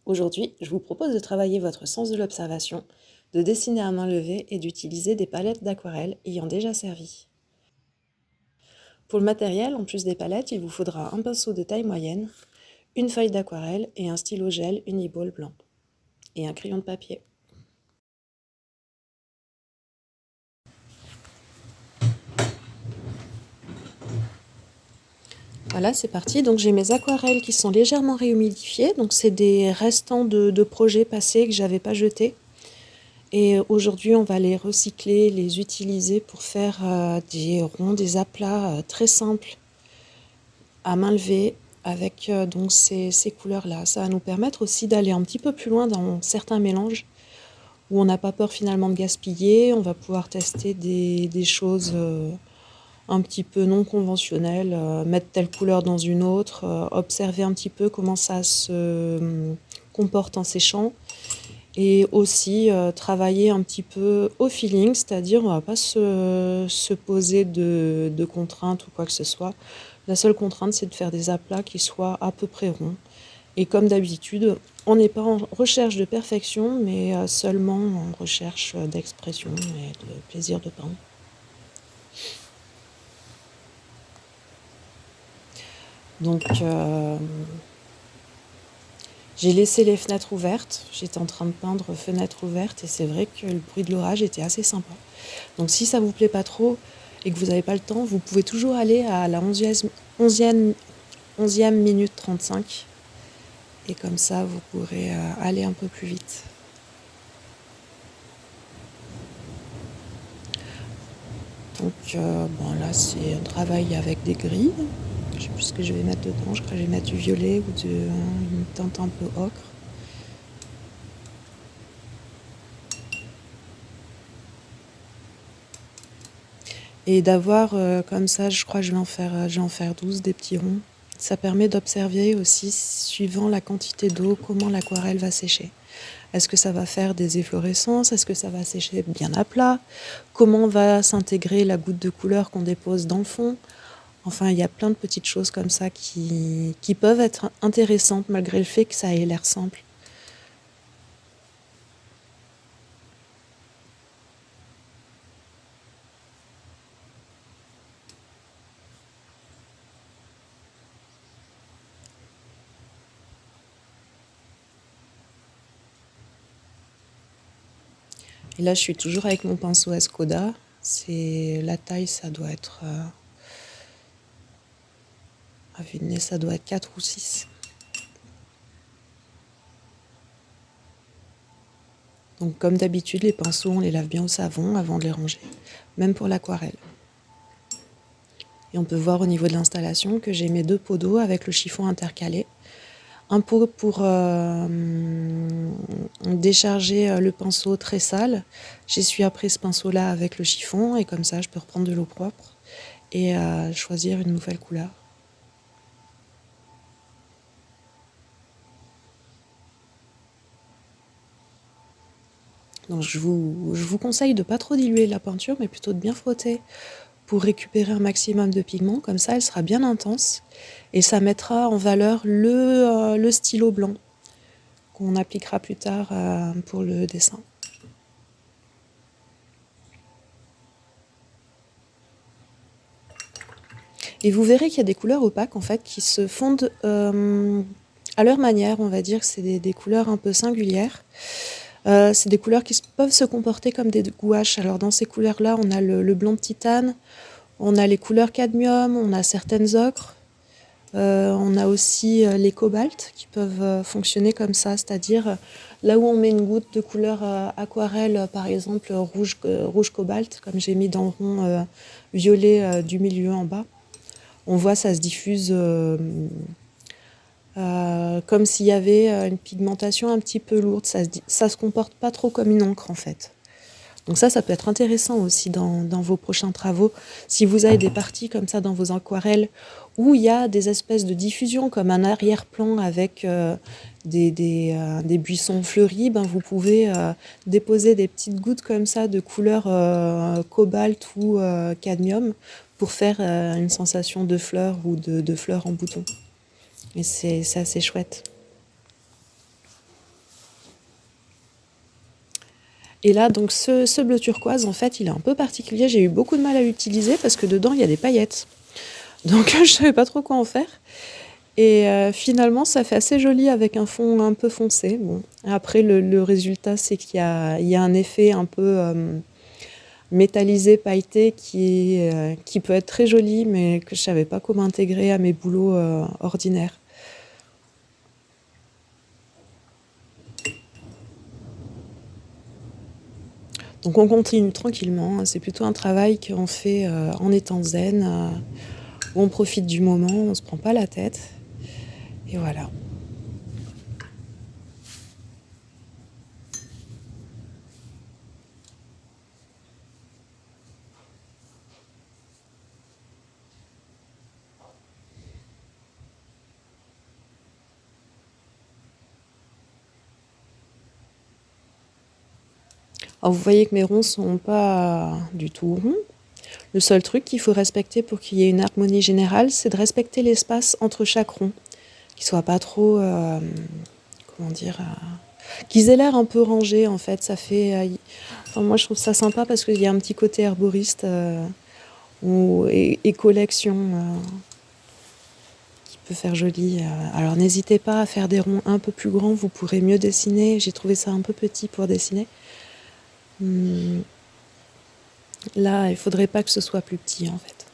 Aujourd'hui, je vous propose de travailler votre sens de l'observation, de dessiner à main levée et d'utiliser des palettes d'aquarelle ayant déjà servi. Pour le matériel, en plus des palettes, il vous faudra un pinceau de taille moyenne, une feuille d'aquarelle et un stylo gel Uniball blanc, et un crayon de papier. Voilà, c'est parti. Donc j'ai mes aquarelles qui sont légèrement réhumidifiées. Donc c'est des restants de projets passés que j'avais pas jetés. Et aujourd'hui, on va les recycler, les utiliser pour faire des ronds, des aplats très simples à main levée avec donc ces couleurs-là. Ça va nous permettre aussi d'aller un petit peu plus loin dans certains mélanges où on n'a pas peur finalement de gaspiller. On va pouvoir tester des choses un petit peu non conventionnelles, mettre telle couleur dans une autre, observer un petit peu comment ça se comporte en séchant. Et aussi travailler un petit peu au feeling, c'est-à-dire on ne va pas se poser de contraintes ou quoi que ce soit. La seule contrainte, c'est de faire des aplats qui soient à peu près ronds. Et comme d'habitude, on n'est pas en recherche de perfection, mais seulement en recherche d'expression et de plaisir de peindre. Donc, j'ai laissé les fenêtres ouvertes. J'étais en train de peindre fenêtres ouvertes et c'est vrai que le bruit de l'orage était assez sympa. Donc si ça vous plaît pas trop et que vous n'avez pas le temps, vous pouvez toujours aller à la 11e minute 35. Et comme ça, vous pourrez aller un peu plus vite. Donc bon, là, c'est un travail avec des gris. Je ne sais plus ce que je vais mettre dedans. Je crois que je vais mettre du violet ou une teinte un peu ocre. Et d'avoir comme ça, je crois que je vais en faire 12, des petits ronds. Ça permet d'observer aussi, suivant la quantité d'eau, comment l'aquarelle va sécher. Est-ce que ça va faire des efflorescences? Est-ce que ça va sécher bien à plat? Comment va s'intégrer la goutte de couleur qu'on dépose dans le fond? Enfin, il y a plein de petites choses comme ça qui peuvent être intéressantes malgré le fait que ça ait l'air simple. Et là, je suis toujours avec mon pinceau Escoda. La taille, ça doit être... à vue de nez, ça doit être 4 ou 6. Donc comme d'habitude, les pinceaux, on les lave bien au savon avant de les ranger, même pour l'aquarelle. Et on peut voir au niveau de l'installation que j'ai mes 2 pots d'eau avec le chiffon intercalé. Un pot pour décharger le pinceau très sale. J'essuie après ce pinceau-là avec le chiffon et comme ça, je peux reprendre de l'eau propre et choisir une nouvelle couleur. Donc je vous conseille de ne pas trop diluer la peinture, mais plutôt de bien frotter pour récupérer un maximum de pigments. Comme ça, elle sera bien intense et ça mettra en valeur le stylo blanc qu'on appliquera plus tard pour le dessin. Et vous verrez qu'il y a des couleurs opaques en fait qui se fondent à leur manière, on va dire que c'est des couleurs un peu singulières. C'est des couleurs qui peuvent se comporter comme des gouaches. Alors dans ces couleurs-là, on a le blanc de titane, on a les couleurs cadmium, on a certaines ocres, on a aussi les cobaltes qui peuvent fonctionner comme ça, c'est-à-dire là où on met une goutte de couleur aquarelle, par exemple rouge cobalt, comme j'ai mis dans le rond violet du milieu en bas, on voit ça se diffuse comme s'il y avait une pigmentation un petit peu lourde. Ça se comporte pas trop comme une encre en fait. Donc ça peut être intéressant aussi dans vos prochains travaux. Si vous avez des parties comme ça dans vos aquarelles où il y a des espèces de diffusion comme un arrière-plan avec des buissons fleuris, ben vous pouvez déposer des petites gouttes comme ça de couleur cobalt ou cadmium pour faire une sensation de fleurs ou de fleurs en bouton. Et c'est assez chouette. Et là, donc ce bleu turquoise, en fait, il est un peu particulier. J'ai eu beaucoup de mal à l'utiliser parce que dedans, il y a des paillettes. Donc, je savais pas trop quoi en faire. Et finalement, ça fait assez joli avec un fond un peu foncé. Bon. Après, le résultat, c'est qu'il y a un effet un peu métallisé, pailleté, qui peut être très joli, mais que je savais pas comment intégrer à mes boulots ordinaires. Donc on continue tranquillement. C'est plutôt un travail qu'on fait en étant zen, où on profite du moment, on se prend pas la tête. Et voilà. Alors vous voyez que mes ronds sont pas du tout ronds. Le seul truc qu'il faut respecter pour qu'il y ait une harmonie générale, c'est de respecter l'espace entre chaque rond, qu'ils soient pas trop, comment dire, qu'ils aient l'air un peu rangés en fait. Ça fait, enfin moi je trouve ça sympa parce qu'il y a un petit côté herboriste et collection qui peut faire joli. Alors n'hésitez pas à faire des ronds un peu plus grands, vous pourrez mieux dessiner. J'ai trouvé ça un peu petit pour dessiner. Là, il faudrait pas que ce soit plus petit en fait.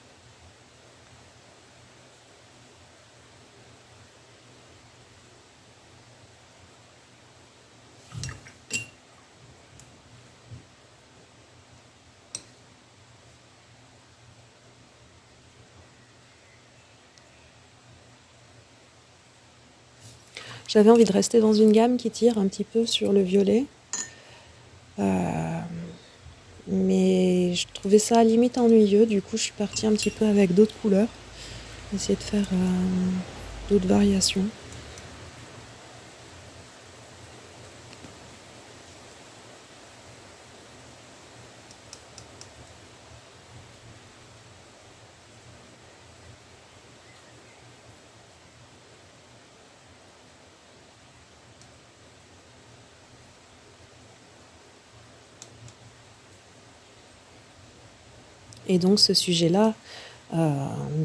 J'avais envie de rester dans une gamme qui tire un petit peu sur le violet. Mais je trouvais ça limite ennuyeux, du coup je suis partie un petit peu avec d'autres couleurs, essayer de faire d'autres variations. Et donc ce sujet-là,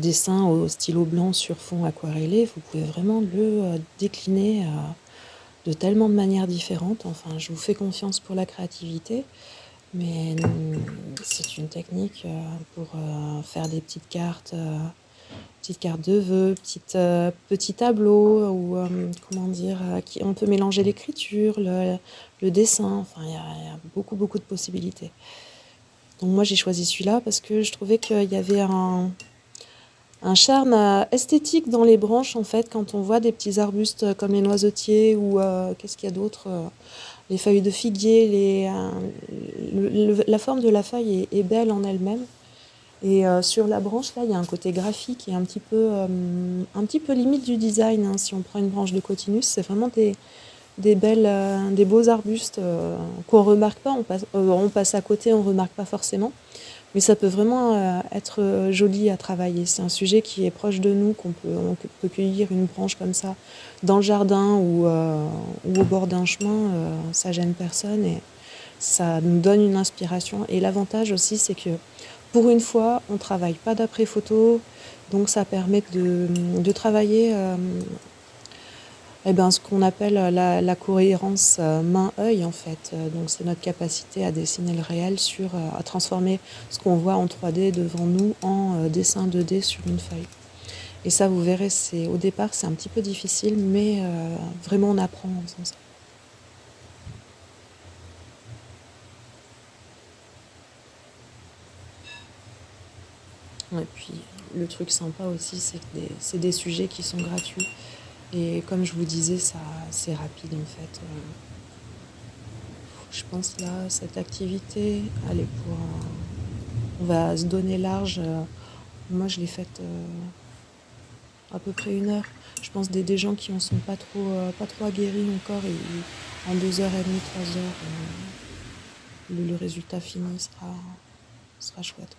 dessin au stylo blanc sur fond aquarellé, vous pouvez vraiment le décliner de tellement de manières différentes. Enfin, je vous fais confiance pour la créativité, mais c'est une technique pour faire des petites cartes de vœux, petits tableaux, ou comment dire, on peut mélanger l'écriture, le dessin, enfin il y a beaucoup beaucoup de possibilités. Donc moi j'ai choisi celui-là parce que je trouvais qu'il y avait un charme esthétique dans les branches en fait quand on voit des petits arbustes comme les noisetiers ou qu'est-ce qu'il y a d'autre, les feuilles de figuier, la forme de la feuille est belle en elle-même. Et sur la branche, là, il y a un côté graphique et un petit peu limite du design. Hein. Si on prend une branche de cotinus, c'est vraiment des beaux arbustes qu'on remarque pas. On passe à côté, on remarque pas forcément. Mais ça peut vraiment être joli à travailler. C'est un sujet qui est proche de nous, on peut cueillir une branche comme ça dans le jardin ou au bord d'un chemin. Ça gêne personne et ça nous donne une inspiration. Et l'avantage aussi, c'est que pour une fois, on ne travaille pas d'après photo, donc ça permet de travailler ce qu'on appelle la cohérence main-œil en fait. Donc c'est notre capacité à dessiner le réel à transformer ce qu'on voit en 3D devant nous en dessin 2D sur une feuille. Et ça, vous verrez, au départ, c'est un petit peu difficile, mais vraiment on apprend en faisant ça. Et puis le truc sympa aussi, c'est que c'est des sujets qui sont gratuits. Et comme je vous disais, c'est rapide en fait. Je pense là, cette activité, allez, on va se donner large. Moi, je l'ai faite à peu près 1 heure. Je pense des gens qui en sont pas trop aguerris encore, et en 2h30, 3 heures, le résultat fini sera chouette.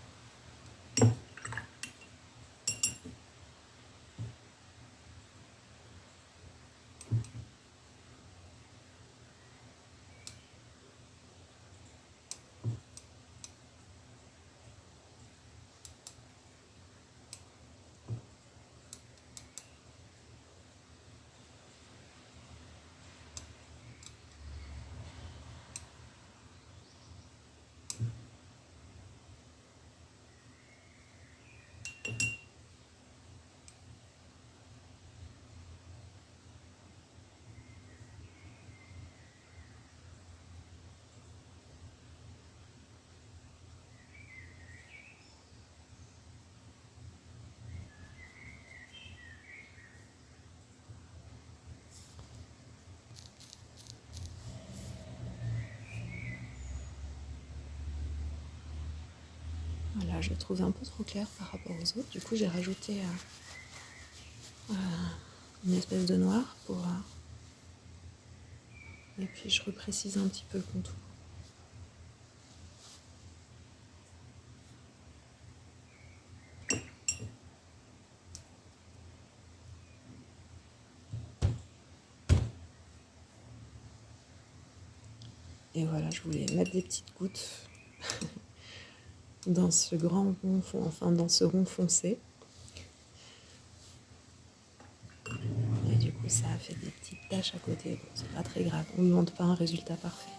voilà, je le trouvais un peu trop clair par rapport aux autres. Du coup, j'ai rajouté une espèce de noir pour... et puis je reprécise un petit peu le contour. Et voilà, je voulais mettre des petites gouttes dans ce grand rond, enfin dans ce rond foncé. Et du coup, ça a fait des petites taches à côté. Bon, c'est pas très grave, on ne demande pas un résultat parfait.